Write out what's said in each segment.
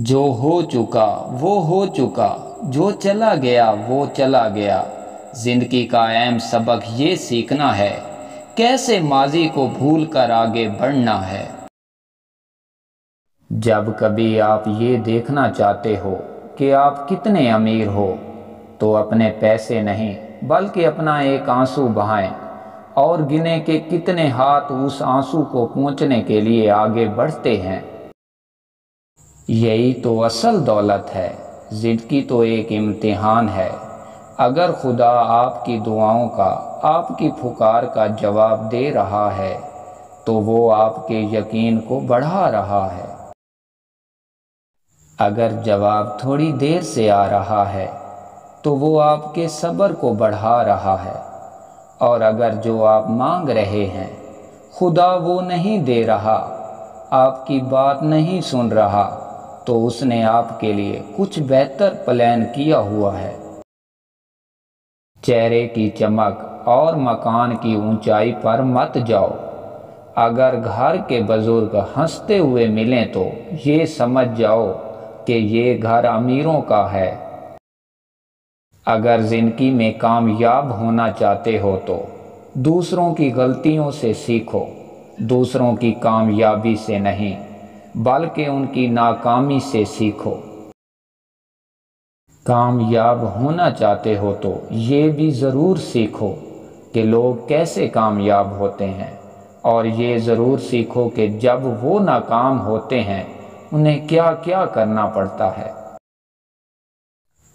جو ہو چکا وہ ہو چکا، جو چلا گیا وہ چلا گیا۔ زندگی کا اہم سبق یہ سیکھنا ہے، کیسے ماضی کو بھول کر آگے بڑھنا ہے۔ جب کبھی آپ یہ دیکھنا چاہتے ہو کہ آپ کتنے امیر ہو، تو اپنے پیسے نہیں بلکہ اپنا ایک آنسو بہائیں اور گنیں کہ کتنے ہاتھ اس آنسو کو پہنچنے کے لیے آگے بڑھتے ہیں۔ یہی تو اصل دولت ہے۔ زندگی تو ایک امتحان ہے۔ اگر خدا آپ کی دعاؤں کا، آپ کی پکار کا جواب دے رہا ہے تو وہ آپ کے یقین کو بڑھا رہا ہے۔ اگر جواب تھوڑی دیر سے آ رہا ہے تو وہ آپ کے صبر کو بڑھا رہا ہے، اور اگر جو آپ مانگ رہے ہیں خدا وہ نہیں دے رہا، آپ کی بات نہیں سن رہا، تو اس نے آپ کے لیے کچھ بہتر پلان کیا ہوا ہے۔ چہرے کی چمک اور مکان کی اونچائی پر مت جاؤ۔ اگر گھر کے بزرگ ہنستے ہوئے ملیں تو یہ سمجھ جاؤ کہ یہ گھر امیروں کا ہے۔ اگر زندگی میں کامیاب ہونا چاہتے ہو تو دوسروں کی غلطیوں سے سیکھو، دوسروں کی کامیابی سے نہیں بلکہ ان کی ناکامی سے سیکھو۔ کامیاب ہونا چاہتے ہو تو یہ بھی ضرور سیکھو کہ لوگ کیسے کامیاب ہوتے ہیں، اور یہ ضرور سیکھو کہ جب وہ ناکام ہوتے ہیں انہیں کیا کیا کرنا پڑتا ہے۔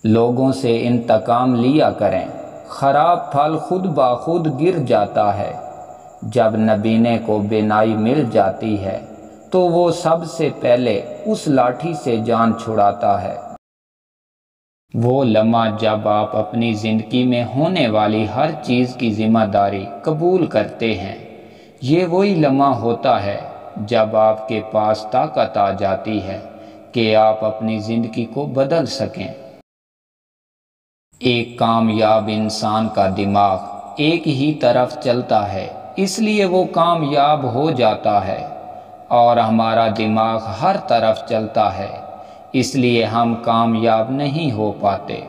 لوگوں سے انتقام لیا کریں، خراب پھل خود بخود گر جاتا ہے۔ جب نبینے کو بینائی مل جاتی ہے تو وہ سب سے پہلے اس لاٹھی سے جان چھڑاتا ہے۔ وہ لمحہ جب آپ اپنی زندگی میں ہونے والی ہر چیز کی ذمہ داری قبول کرتے ہیں، یہ وہی لمحہ ہوتا ہے جب آپ کے پاس طاقت آ جاتی ہے کہ آپ اپنی زندگی کو بدل سکیں۔ ایک کامیاب انسان کا دماغ ایک ہی طرف چلتا ہے، اس لیے وہ کامیاب ہو جاتا ہے، اور ہمارا دماغ ہر طرف چلتا ہے، اس لیے ہم کامیاب نہیں ہو پاتے۔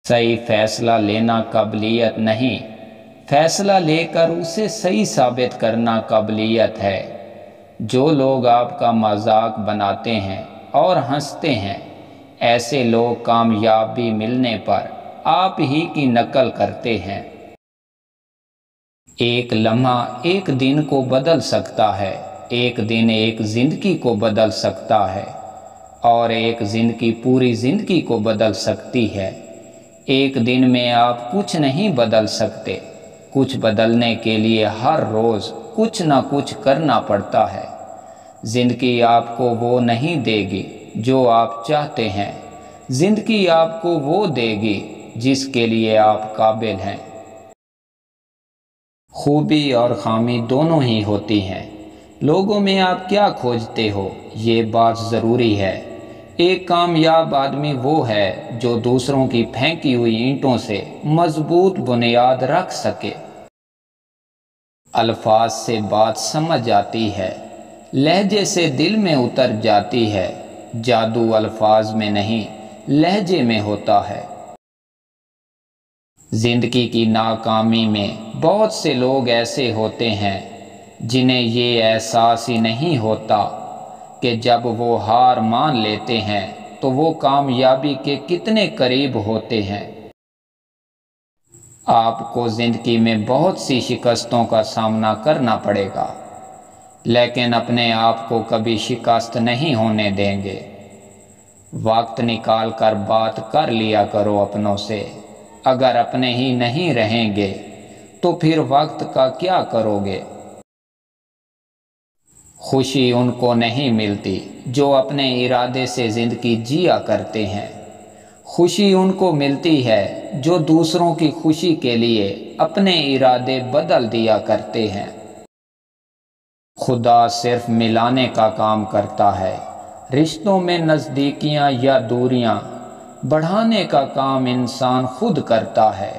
صحیح فیصلہ لینا قابلیت نہیں، فیصلہ لے کر اسے صحیح ثابت کرنا قابلیت ہے۔ جو لوگ آپ کا مذاق بناتے ہیں اور ہنستے ہیں، ایسے لوگ کامیابی ملنے پر آپ ہی کی نقل کرتے ہیں۔ ایک لمحہ ایک دن کو بدل سکتا ہے، ایک دن ایک زندگی کو بدل سکتا ہے، اور ایک زندگی پوری زندگی کو بدل سکتی ہے۔ ایک دن میں آپ کچھ نہیں بدل سکتے، کچھ بدلنے کے لیے ہر روز کچھ نہ کچھ کرنا پڑتا ہے۔ زندگی آپ کو وہ نہیں دے گی جو آپ چاہتے ہیں، زندگی آپ کو وہ دے گی جس کے لیے آپ قابل ہیں۔ خوبی اور خامی دونوں ہی ہوتی ہیں۔ لوگوں میں آپ کیا کھوجتے ہو، یہ بات ضروری ہے۔ ایک کامیاب آدمی وہ ہے جو دوسروں کی پھینکی ہوئی اینٹوں سے مضبوط بنیاد رکھ سکے۔ الفاظ سے بات سمجھ آتی ہے، لہجے سے دل میں اتر جاتی ہے۔ جادو الفاظ میں نہیں، لہجے میں ہوتا ہے۔ زندگی کی ناکامی میں بہت سے لوگ ایسے ہوتے ہیں جنہیں یہ احساس ہی نہیں ہوتا کہ جب وہ ہار مان لیتے ہیں تو وہ کامیابی کے کتنے قریب ہوتے ہیں۔ آپ کو زندگی میں بہت سی شکستوں کا سامنا کرنا پڑے گا، لیکن اپنے آپ کو کبھی شکست نہیں ہونے دیں گے۔ وقت نکال کر بات کر لیا کرو اپنوں سے۔ اگر اپنے ہی نہیں رہیں گے تو پھر وقت کا کیا کرو گے؟ خوشی ان کو نہیں ملتی جو اپنے ارادے سے زندگی جیا کرتے ہیں، خوشی ان کو ملتی ہے جو دوسروں کی خوشی کے لیے اپنے ارادے بدل دیا کرتے ہیں۔ خدا صرف ملانے کا کام کرتا ہے، رشتوں میں نزدیکیاں یا دوریاں بڑھانے کا کام انسان خود کرتا ہے۔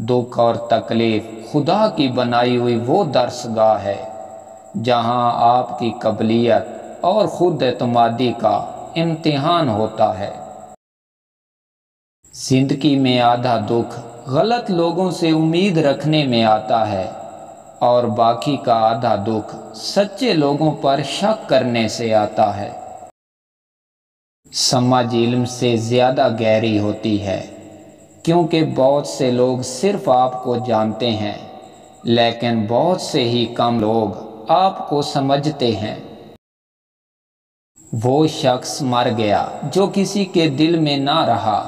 دکھ اور تکلیف خدا کی بنائی ہوئی وہ درسگاہ ہے جہاں آپ کی قابلیت اور خود اعتمادی کا امتحان ہوتا ہے۔ زندگی میں آدھا دکھ غلط لوگوں سے امید رکھنے میں آتا ہے اور باقی کا آدھا دکھ سچے لوگوں پر شک کرنے سے آتا ہے۔ سمجھ علم سے زیادہ گہری ہوتی ہے، کیونکہ بہت سے لوگ صرف آپ کو جانتے ہیں، لیکن بہت سے ہی کم لوگ آپ کو سمجھتے ہیں۔ وہ شخص مر گیا جو کسی کے دل میں نہ رہا۔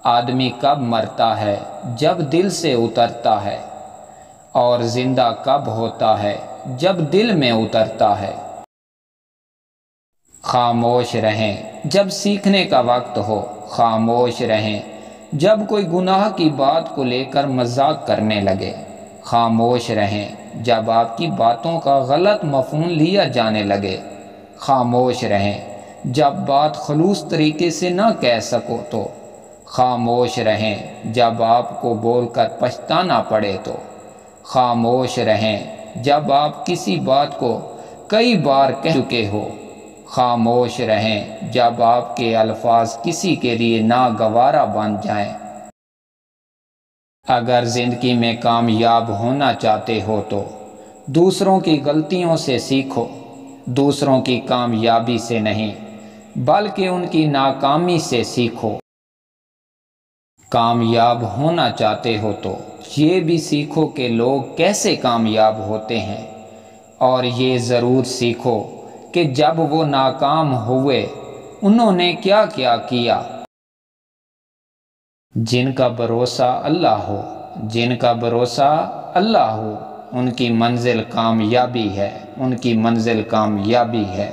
آدمی کب مرتا ہے؟ جب دل سے اترتا ہے، اور زندہ کب ہوتا ہے؟ جب دل میں اترتا ہے۔ خاموش رہیں جب سیکھنے کا وقت ہو، خاموش رہیں جب کوئی گناہ کی بات کو لے کر مذاق کرنے لگے، خاموش رہیں جب آپ کی باتوں کا غلط مفہوم لیا جانے لگے، خاموش رہیں جب بات خلوص طریقے سے نہ کہہ سکو تو، خاموش رہیں جب آپ کو بول کر پچھتانا پڑے تو، خاموش رہیں جب آپ کسی بات کو کئی بار کہہ چکے ہو، خاموش رہیں جب آپ کے الفاظ کسی کے لیے ناگوارا بن جائیں۔ اگر زندگی میں کامیاب ہونا چاہتے ہو تو دوسروں کی غلطیوں سے سیکھو، دوسروں کی کامیابی سے نہیں بلکہ ان کی ناکامی سے سیکھو۔ کامیاب ہونا چاہتے ہو تو یہ بھی سیکھو کہ لوگ کیسے کامیاب ہوتے ہیں، اور یہ ضرور سیکھو کہ جب وہ ناکام ہوئے انہوں نے کیا کیا کیا۔ جن کا بھروسہ اللہ ہو، جن کا بھروسہ اللہ ہو، ان کی منزل کامیابی ہے، ان کی منزل کامیابی ہے۔